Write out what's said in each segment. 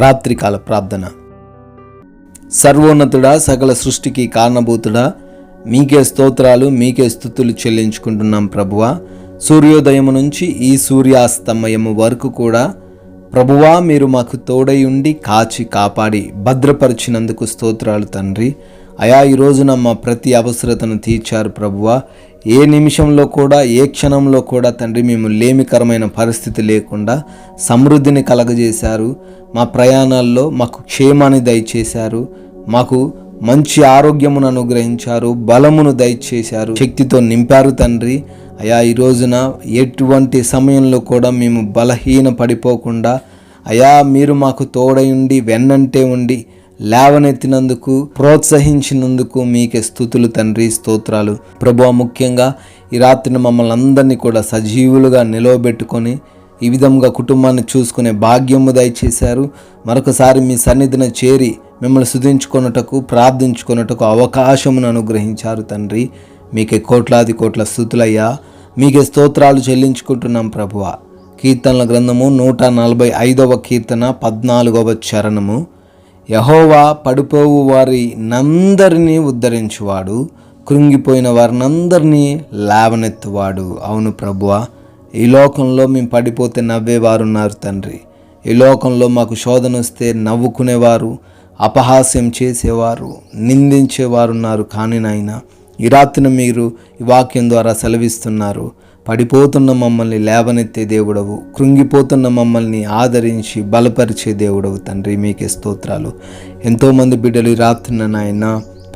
రాత్రికాల ప్రార్థన. సర్వోన్నతుడా, సకల సృష్టికి కారణభూతుడా, మీకే స్తోత్రాలు, మీకే స్తుతులు చెల్లించుకుంటున్నాం ప్రభువా. సూర్యోదయం నుంచి ఈ సూర్యాస్తమయము వరకు కూడా ప్రభువా మీరు మాకు తోడై ఉండి కాచి కాపాడి భద్రపరిచినందుకు స్తోత్రాలు తండ్రి. అయా ఈ రోజున మా ప్రతి అవసరతను తీర్చారు ప్రభువా. ఏ నిమిషంలో కూడా ఏ క్షణంలో కూడా తండ్రి మేము లేమికరమైన పరిస్థితి లేకుండా సమృద్ధిని కలగజేశారు. మా ప్రయాణాల్లో మాకు క్షేమాన్ని దయచేశారు, మాకు మంచి ఆరోగ్యమును అనుగ్రహించారు, బలమును దయచేశారు, శక్తితో నింపారు తండ్రి. అయా ఈ రోజున ఎటువంటి సమయంలో కూడా మేము బలహీన పడిపోకుండా అయా మీరు మాకు తోడై ఉండి వెన్నంటే ఉండి లేవనెత్తినందుకు ప్రోత్సహించినందుకు మీకే స్తుతులు తండ్రి, స్తోత్రాలు ప్రభువా. ముఖ్యంగా ఈ రాత్రిని మమ్మల్ని అందరినీ కూడా సజీవులుగా నిలవబెట్టుకొని ఈ విధంగా కుటుంబాన్ని చూసుకునే భాగ్యము దయచేశారు. మరొకసారి మీ సన్నిధిని చేరి మిమ్మల్ని స్తుతించుకొనుటకు ప్రార్థించుకొనుటకు అవకాశమును అనుగ్రహించారు తండ్రి. మీకే కోట్లాది కోట్ల స్తుతులయ్యా, మీకే స్తోత్రాలు చెల్లించుకుంటున్నాం ప్రభువా. కీర్తనల గ్రంథము 145వ కీర్తన 14వ చరణము. యెహోవా పడిపోవు వారి నందరినీ ఉద్ధరించువాడు, కృంగిపోయిన వారినందరినీ లేవనెత్తువాడు. అవును ప్రభువా, ఈ లోకంలో మేము పడిపోతే నవ్వేవారు ఉన్నారు తండ్రి. ఈ లోకంలో మాకు శోధన వస్తే నవ్వుకునేవారు, అపహాస్యం చేసేవారు, నిందించేవారు ఉన్నారు. కానీ నాయనా ఈ రాత్రిన మీరు ఈ వాక్యం ద్వారా సెలవిస్తున్నారు, పడిపోతున్న మమ్మల్ని లేవనెత్తే దేవుడవు, కృంగిపోతున్న మమ్మల్ని ఆదరించి బలపరిచే దేవుడవు తండ్రి. మీకే స్తోత్రాలు. ఎంతోమంది బిడ్డలు ఈ రాత్రిన నాయన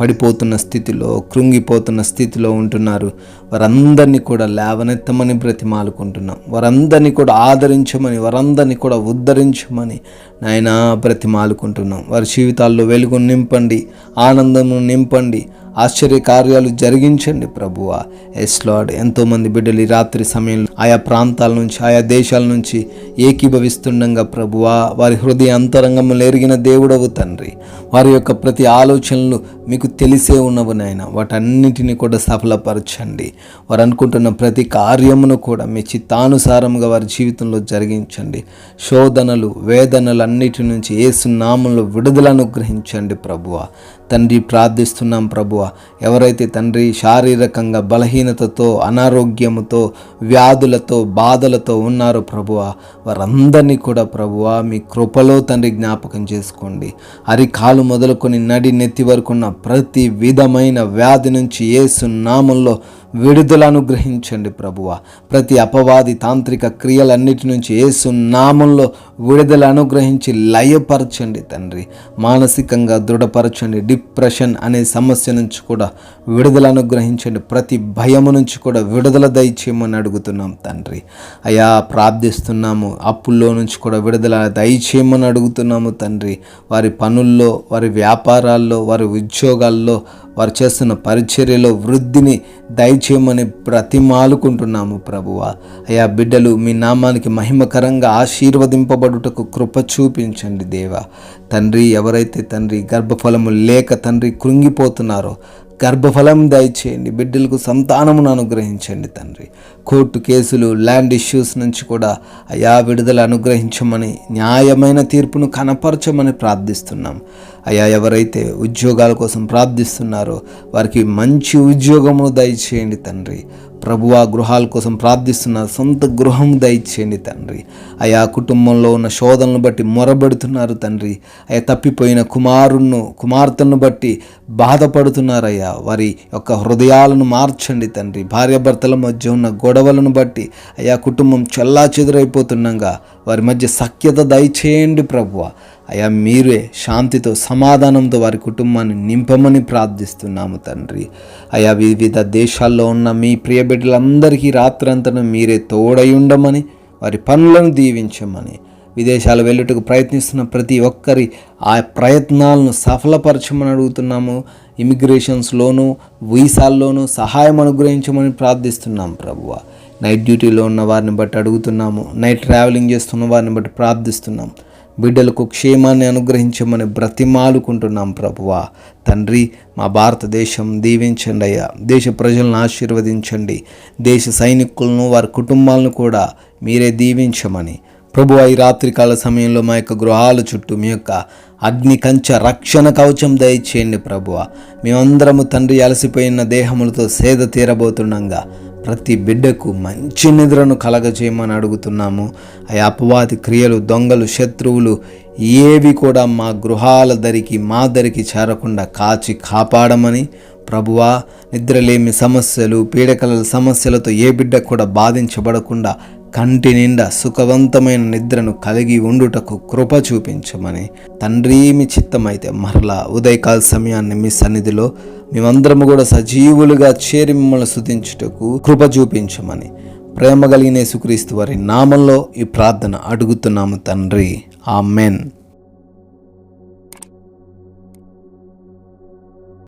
పడిపోతున్న స్థితిలో, కృంగిపోతున్న స్థితిలో ఉంటున్నారు. వారందరినీ కూడా లేవనెత్తమని బ్రతిమాలుకుంటున్నాం. వారందరినీ కూడా ఆదరించమని, వారందరినీ కూడా ఉద్ధరించమని నాయన బ్రతిమాలుకుంటున్నాం. వారి జీవితాల్లో వెలుగు నింపండి, ఆనందము నింపండి, ఆశ్చర్య కార్యాలు జరిగించండి ప్రభువా. Yes Lord. ఎంతోమంది బిడ్డలు ఈ రాత్రి సమయంలో ఆయా ప్రాంతాల నుంచి, ఆయా దేశాల నుంచి ఏకీభవిస్తుండగా ప్రభువా, వారి హృదయ అంతరంగములు ఎరిగిన దేవుడవు తండ్రి. వారి యొక్క ప్రతి ఆలోచనలు మీకు తెలిసే ఉన్నవు నాయన. వాటన్నిటిని కూడా సఫలపరచండి. వారు అనుకుంటున్న ప్రతి కార్యమును కూడా మీ చిత్తానుసారంగా వారి జీవితంలో జరిగించండి. శోధనలు, వేదనలు అన్నిటి నుంచి యేసు నామములో విడుదల అనుగ్రహించండి ప్రభువా. తండ్రి ప్రార్థిస్తున్నాం ప్రభువా. ఎవరైతే తండ్రి శారీరకంగా బలహీనతతో, అనారోగ్యముతో, వ్యాధులతో, బాధలతో ఉన్నారో ప్రభువా, వారందరినీ కూడా ప్రభువా మీ కృపలో తండ్రి జ్ఞాపకం చేసుకోండి. అరికాలు మొదలుకొని నడి నెత్తి వరకు ఉన్న ప్రతి విధమైన వ్యాధి నుంచి యేసు నామములో విడుదల అనుగ్రహించండి ప్రభువా. ప్రతి అపవాది తాంత్రిక క్రియలన్నిటి నుంచి యేసు నామములో విడుదల అనుగ్రహించి లయపరచండి తండ్రి. మానసికంగా దృఢపరచండి. డిప్రెషన్ అనే సమస్య నుంచి కూడా విడుదల అనుగ్రహించండి. ప్రతి భయము నుంచి కూడా విడుదల దయచేయమని అడుగుతున్నాం తండ్రి. అయా ప్రార్థిస్తున్నాము. అప్పుల్లో నుంచి కూడా విడుదల దయచేయమని అడుగుతున్నాము తండ్రి. వారి పనుల్లో, వారి వ్యాపారాల్లో, వారి ఉద్యోగాల్లో, వారు చేస్తున్న పరిచర్యలో వృద్ధిని దయచేయమని బ్రతిమాలుకుంటున్నాము ప్రభువా. అయా బిడ్డలు మీ నామానికి మహిమకరంగా ఆశీర్వదింపబడుటకు కృప చూపించండి దేవా. తండ్రి ఎవరైతే తండ్రి గర్భఫలము లేక తండ్రి కృంగిపోతున్నారో గర్భఫలం దయచేయండి. బిడ్డలకు సంతానమును అనుగ్రహించండి తండ్రి. కోర్టు కేసులు, ల్యాండ్ ఇష్యూస్ నుంచి కూడా అయా విడుదల అనుగ్రహించమని, న్యాయమైన తీర్పును కనపరచమని ప్రార్థిస్తున్నాం. అయా ఎవరైతే ఉద్యోగాల కోసం ప్రార్థిస్తున్నారో వారికి మంచి ఉద్యోగమును దయచేయండి తండ్రి. ప్రభువా గృహాల కోసం ప్రార్థిస్తున్నారు, సొంత గృహం దయచేయండి తండ్రి. అయా కుటుంబంలో ఉన్న శోధనను బట్టి మొరబెడుతున్నారు తండ్రి. అయా తప్పిపోయిన కుమార్తెలను బట్టి బాధపడుతున్నారయ్యా. వారి యొక్క హృదయాలను మార్చండి తండ్రి. భార్యాభర్తల మధ్య ఉన్న గొడవలను బట్టి అయా కుటుంబం చెల్లాచెదురైపోతుండగా వారి మధ్య సఖ్యత దయచేయండి ప్రభువా. అయా మీరే శాంతితో, సమాధానంతో వారి కుటుంబాన్ని నింపమని ప్రార్థిస్తున్నాము తండ్రి. అయా వివిధ దేశాల్లో ఉన్న మీ ప్రియ బిడ్డలందరికీ రాత్రంతను మీరే తోడై ఉండమని, వారి పనులను దీవించమని, విదేశాలు వెళ్ళుటకు ప్రయత్నిస్తున్న ప్రతి ఒక్కరి ఆ ప్రయత్నాలను సఫలపరచమని అడుగుతున్నాము. ఇమిగ్రేషన్స్లోనూ, వీసాల్లోనూ సహాయం అనుగ్రహించమని ప్రార్థిస్తున్నాం ప్రభువా. నైట్ డ్యూటీలో ఉన్న వారిని బట్టి అడుగుతున్నాము. నైట్ ట్రావెలింగ్ చేస్తున్న వారిని బట్టి ప్రార్థిస్తున్నాం. బిడ్డలకు క్షేమాన్ని అనుగ్రహించమని బ్రతిమాలుకుంటున్నాం ప్రభువా. తండ్రి మా భారతదేశం దీవించండి అయ్యా. దేశ ప్రజలను ఆశీర్వదించండి. దేశ సైనికులను, వారి కుటుంబాలను కూడా మీరే దీవించమని ప్రభువా, ఈ రాత్రికాల సమయంలో మా యొక్క గృహాల చుట్టూ మీ యొక్క అగ్ని కంచె రక్షణ కవచం దయచేయండి ప్రభువా. మేమందరము తండ్రి అలసిపోయిన దేహములతో సేద తీరబోతుండగా ప్రతి బిడ్డకు మంచి నిద్రను కలగజేయమని అడుగుతున్నాము. ఆ అపవాది క్రియలు, దొంగలు, శత్రువులు ఏవి కూడా మా గృహాల దరికి, మా దరికి చేరకుండా కాచి కాపాడమని ప్రభువా. నిద్రలేమి సమస్యలు, పీడకల సమస్యలతో ఏ బిడ్డ కూడా బాధించబడకుండా కంటి నిండా సుఖవంతమైన నిద్రను కలిగి ఉండుటకు కృప చూపించమని తండ్రి, మీ చిత్తమైతే మరలా ఉదయకాల సమయాన్ని మీ సన్నిధిలో మేమందరము కూడా సజీవులుగా చేరి మిమ్మల్ని స్తుతించుటకు కృప చూపించమని ప్రేమ కలిగిన యేసుక్రీస్తు వారి నామంలో ఈ ప్రార్థన అడుగుతున్నాము తండ్రి. ఆమెన్.